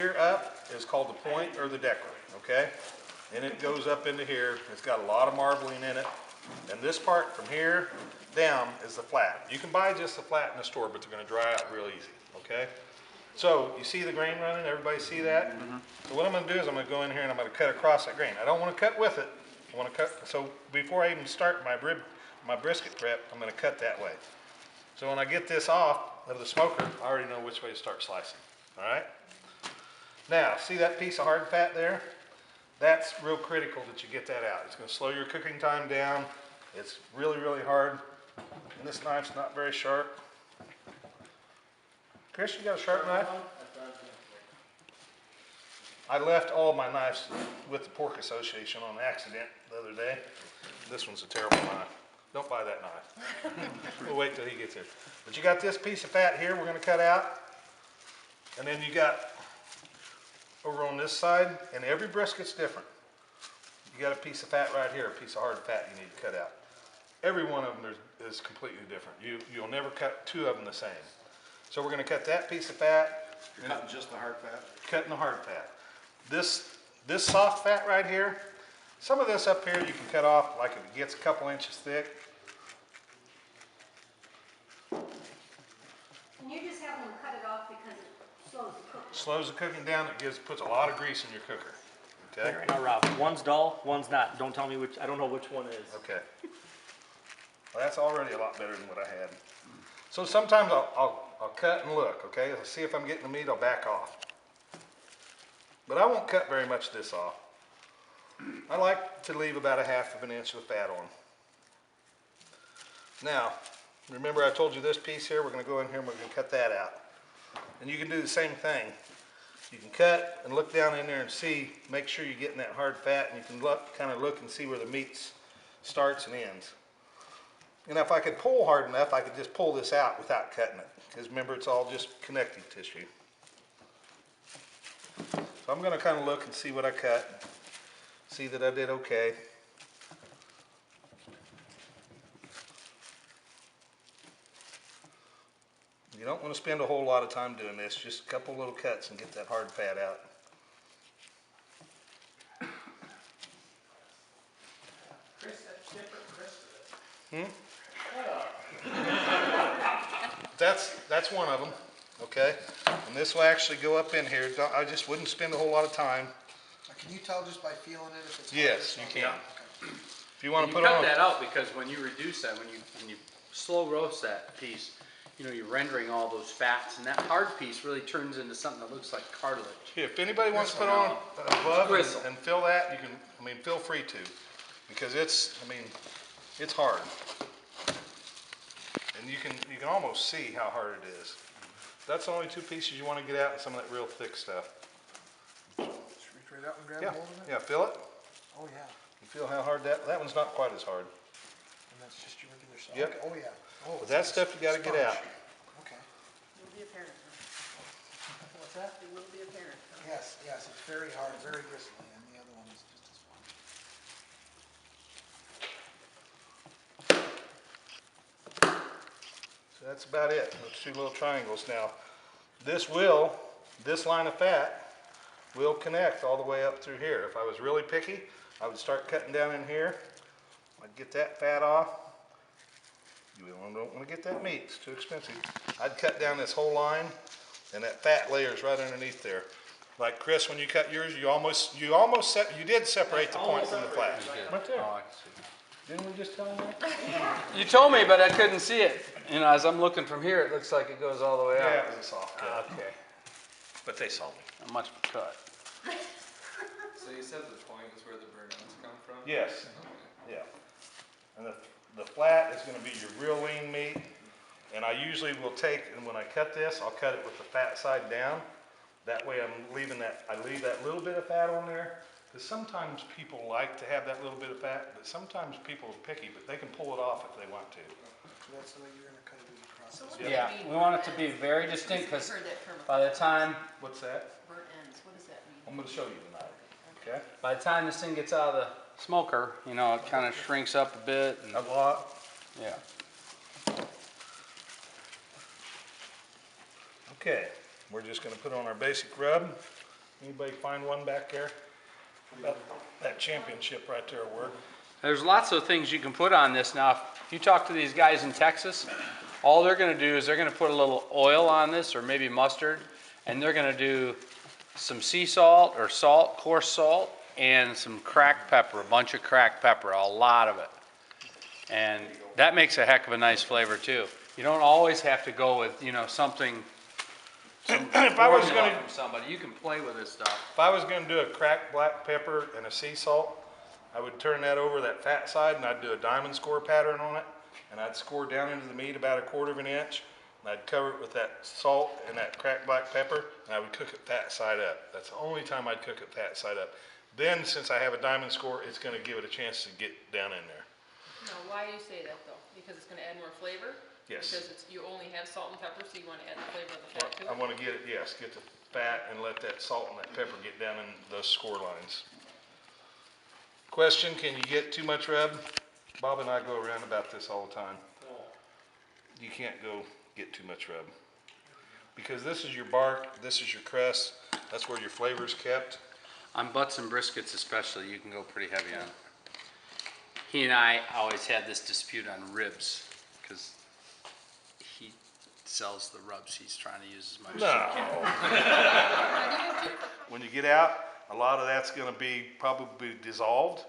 Here up is called the point or the decker, okay? And it goes up into here. It's got a lot of marbling in it. And this part from here down is the flat. You can buy just the flat in the store, but they're going to dry out real easy, okay? So you see the grain running? Everybody see that? Mm-hmm. So what I'm going to do is I'm going to go in here and I'm going to cut across that grain. I don't want to cut with it. I want to cut, so before I even start my brisket prep, I'm going to cut that way. So when I get this off of the smoker, I already know which way to start slicing, all right? Now, see that piece of hard fat there? That's real critical that you get that out. It's going to slow your cooking time down. It's really, really hard. And this knife's not very sharp. Chris, you got a sharp knife? I left all my knives with the Pork Association on accident the other day. This one's a terrible knife. Don't buy that knife. We'll wait till he gets here. But you got this piece of fat here we're going to cut out. And then you got over on this side, and every brisket's different. You got a piece of fat right here, a piece of hard fat you need to cut out. Every one of them is completely different. You'll never cut two of them the same. So we're going to cut that piece of fat. You're cutting just the hard fat? Cutting the hard fat. This soft fat right here, some of this up here you can cut off like if it gets a couple inches thick. And you just have them cut it off because it slows the cooking. Slows the cooking down. It puts a lot of grease in your cooker. Okay. Now, Rob, one's dull, one's not. Don't tell me which. I don't know which one is. Okay. Well, that's already a lot better than what I had. So sometimes I'll cut and look. Okay. I'll see if I'm getting the meat. I'll back off. But I won't cut very much of this off. I like to leave about 1/2 of an inch of fat on. Now, remember I told you this piece here. We're going to go in here and we're going to cut that out. And you can do the same thing. You can cut and look down in there and see, make sure you're getting that hard fat, and you can kind of look and see where the meat starts and ends. And if I could pull hard enough, I could just pull this out without cutting it. Because remember, it's all just connective tissue. So I'm going to kind of look and see what I cut. See that I did okay. You don't want to spend a whole lot of time doing this, just a couple little cuts and get that hard fat out. Chris, that's different, Chris. That's one of them, okay? And this will actually go up in here. I just wouldn't spend a whole lot of time. Can you tell just by feeling it if it's Yes, you can. Yeah. If you want to You put cut on that out because when you reduce that, when you slow roast that piece, you know, you're rendering all those fats, and that hard piece really turns into something that looks like cartilage. if anybody wants to put on a glove and fill that, you can, feel free to, because it's hard. And you can almost see how hard it is. That's the only two pieces you want to get out, and some of that real thick stuff. Just reach right out and grab Yeah, a hold of it? yeah, feel it. Oh, yeah. You feel how hard that one's not quite as hard. And that's just your regular stuff? Yep. Okay. Oh, yeah. Oh, But that stuff you got to get out. Okay. It will be apparent. What's that? It will be apparent. Yes, yes, it's very hard, very bristly, and the other one is just as fine. So that's about it. Those two little triangles. Now, this line of fat will connect all the way up through here. If I was really picky, I would start cutting down in here. I'd get that fat off. You don't want to get that meat. It's too expensive. I'd cut down this whole line, and that fat layers right underneath there. Like Chris, when you cut yours, you did separate the point from the flat. Right there. Oh, I see. Didn't we just tell him that? You told me, but I couldn't see it. You know, as I'm looking from here, it looks like it goes all the way Yeah, out. it was a soft cut. Okay. But they saw me. Not much of a cut. So you said the point is where the burn ends come from? Yes. Yeah. And the flat is going to be your real lean meat. And I usually will take, and when I cut this, I'll cut it with the fat side down. That way I leave that little bit of fat on there. Because sometimes people like to have that little bit of fat, but sometimes people are picky, but they can pull it off if they want to. So that's the way you're going to cut it across. So this. what do you Yeah, mean we want it burnt to be ends? very distinct because I've heard that term by the time What's that? burnt ends. What does that mean? I'm going to show you tonight. Okay? this thing gets out of the smoker, you know, it kind of shrinks up a bit. And, A lot. yeah. Okay. We're just going to put on our basic rub. Anybody find one back there? That championship right there will work. There's lots of things you can put on this. Now, if you talk to these guys in Texas, all they're gonna do is they're gonna put a little oil on this, or maybe mustard, and they're gonna do some sea salt or salt, coarse salt, and some cracked pepper, a bunch of cracked pepper, a lot of it. And that makes a heck of a nice flavor too. You don't always have to go with, you know, something, some If I was formula gonna- from somebody. You can play with this stuff. If I was gonna do a cracked black pepper and a sea salt, I would turn that over that fat side and I'd do a diamond score pattern on it. And I'd score down into the meat about 1/4 of an inch. And I'd cover it with that salt and that cracked black pepper, and I would cook it fat side up. That's the only time I'd cook it fat side up. Then, since I have a diamond score, it's gonna give it a chance to get down in there. No, why do you say that though? Because it's gonna add more flavor? Yes. Because it's, you only have salt and pepper, so you wanna add the flavor of the fat to I it? wanna get it, yes, get the fat and let that salt and that pepper get down in those score lines. Question, can you get too much rub? Bob and I go around about this all the time. You can't go get too much rub. Because this is your bark, this is your crust, that's where your flavor's kept. On butts and briskets especially, you can go pretty heavy on it. He and I always had this dispute on ribs, because he sells the rubs. He's trying to use as much as he can. When you get out, a lot of that's gonna be probably dissolved,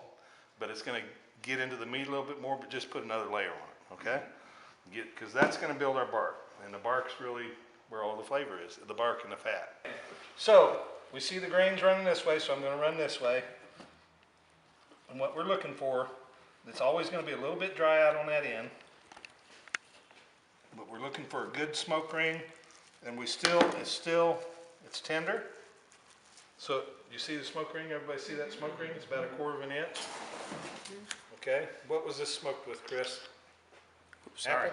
but it's gonna get into the meat a little bit more, but just put another layer on it, okay? Because that's gonna build our bark, and the bark's really where all the flavor is, the bark and the fat. So, we see the grains running this way, so I'm gonna run this way. And what we're looking for, it's always gonna be a little bit dry out on that end. But we're looking for a good smoke ring, and it's tender. So, you see the smoke ring? Everybody see that smoke ring? It's about 1/4 of an inch. Okay, what was this smoked with, Chris? Sorry.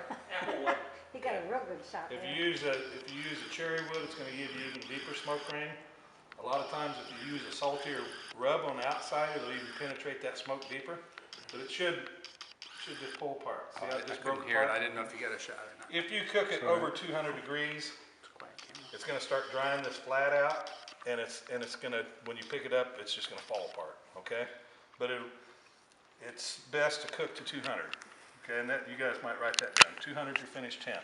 He got a real good shot If there. you use a cherry wood, it's gonna give you even deeper smoke ring. A lot of times if you use a saltier rub on the outside, it'll even penetrate that smoke deeper. But it should just pull apart. See how I it just couldn't broke hear it. apart? I didn't know if you got a shot or not. If you cook it over 200 degrees, it's gonna start drying this flat out, and it's gonna, when you pick it up, it's just gonna fall apart, okay? But it's best to cook to 200, okay? And that, you guys might write that down. 200 your finished temp.